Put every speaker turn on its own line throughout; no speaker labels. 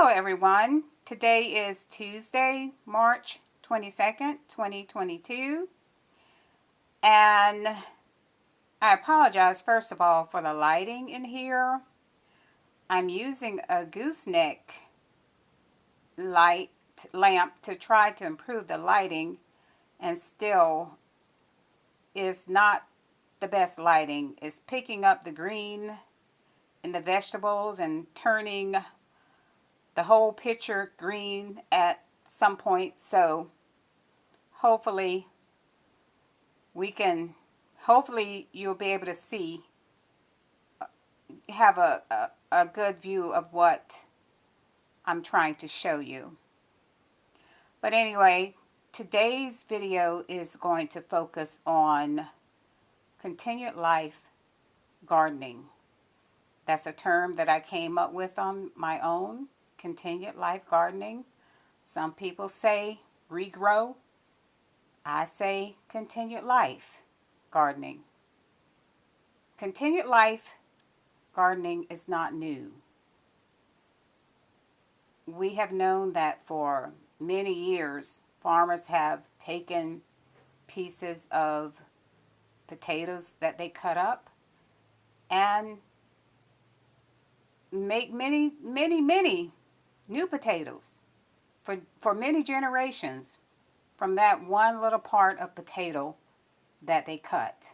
Hello everyone. Today is Tuesday, March 22nd, 2022. And I apologize first of all for the lighting in here. I'm using a gooseneck lamp to try to improve the lighting, and still is not the best lighting. It's picking up the green in the vegetables and turning the whole picture green at some point. So hopefully you'll be able to see, have a good view of what I'm trying to show you. But anyway, today's video is going to focus on continued life gardening. That's a term that I came up with on my own, continued life gardening. Some people say regrow. I say continued life gardening. Continued life gardening is not new. We have known that for many years, farmers have taken pieces of potatoes that they cut up and make many new potatoes for many generations from that one little part of potato that they cut.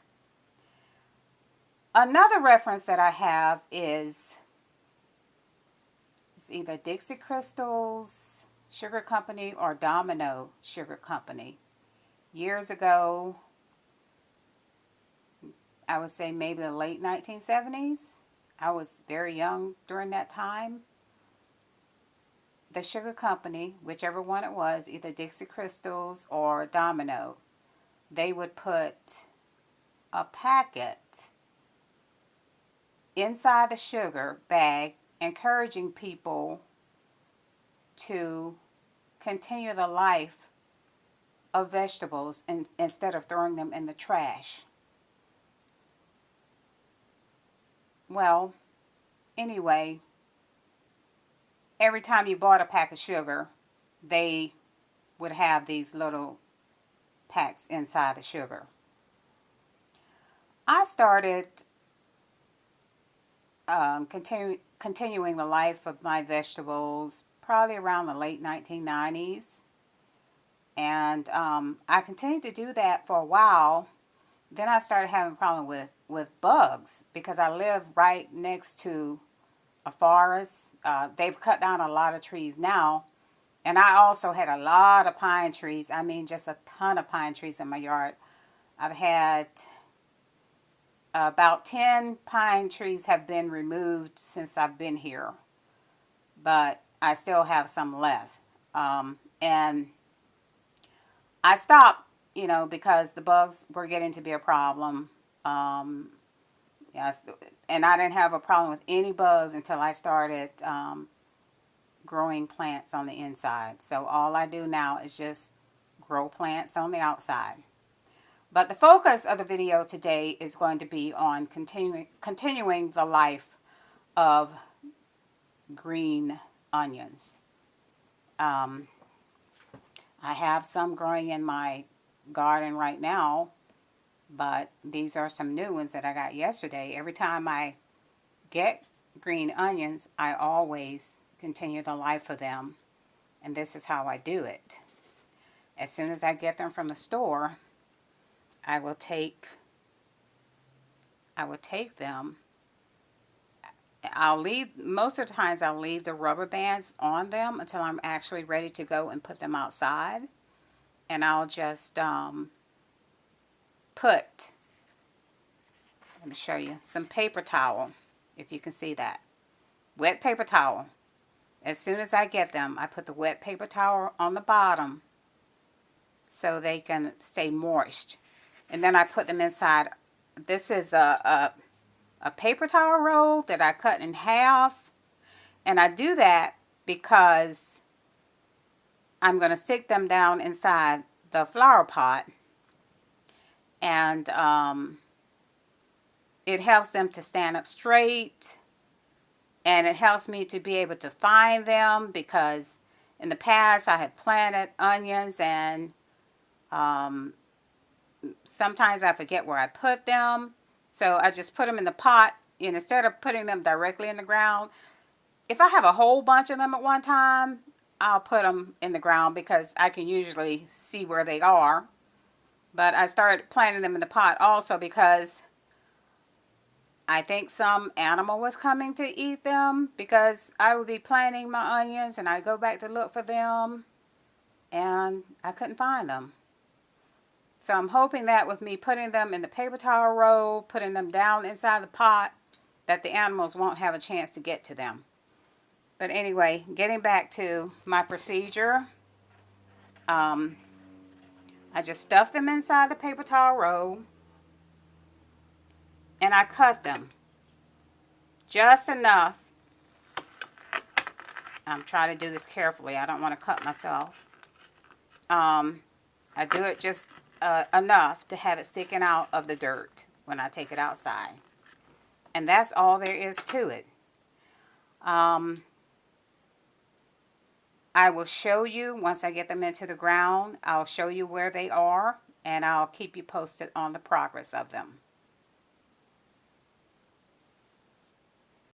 Another reference that I have is it's either Dixie Crystals Sugar Company or Domino Sugar Company. Years ago, I would say maybe the late 1970s. I was very young during that time. The sugar company, whichever one it was, either Dixie Crystals or Domino, they would put a packet inside the sugar bag, encouraging people to continue the life of vegetables instead of throwing them in the trash. Well, anyway, every time you bought a pack of sugar, they would have these little packs inside the sugar. I started continuing the life of my vegetables probably around the late 1990s. And I continued to do that for a while. Then I started having a problem with bugs because I live right next to a forest. They've cut down a lot of trees now. And I also had a lot of pine trees. I mean, just a ton of pine trees in my yard. I've had about 10 pine trees have been removed since I've been here. But I still have some left. And I stopped, because the bugs were getting to be a problem. Yes, and I didn't have a problem with any bugs until I started growing plants on the inside. So all I do now is just grow plants on the outside. But the focus of the video today is going to be on continuing the life of green onions. I have some growing in my garden right now, but these are some new ones that I got yesterday. Every time I get green onions, I always continue the life of them, and this is how I do it. As soon as I get them from the store, I will take them. Most of the times I'll leave the rubber bands on them until I'm actually ready to go and put them outside. And I'll just let me show you, some paper towel, if you can see that. Wet paper towel. As soon as I get them, I put the wet paper towel on the bottom so they can stay moist. And then I put them inside. This is a paper towel roll that I cut in half. And I do that because I'm going to stick them down inside the flower pot. And it helps them to stand up straight And it helps me to be able to find them, because in the past I have planted onions and sometimes I forget where I put them. So I just put them in the pot, and instead of putting them directly in the ground, if I have a whole bunch of them at one time, I'll put them in the ground because I can usually see where they are. But I started planting them in the pot also because I think some animal was coming to eat them, because I would be planting my onions and I'd go back to look for them and I couldn't find them. So I'm hoping that with me putting them in the paper towel roll, putting them down inside the pot, that the animals won't have a chance to get to them. But anyway, getting back to my procedure, I just stuff them inside the paper towel roll and I cut them just enough. I'm trying to do this carefully. I don't want to cut myself. I do it just enough to have it sticking out of the dirt when I take it outside. And that's all there is to it. I will show you once I get them into the ground. I'll show you where they are, and I'll keep you posted on the progress of them.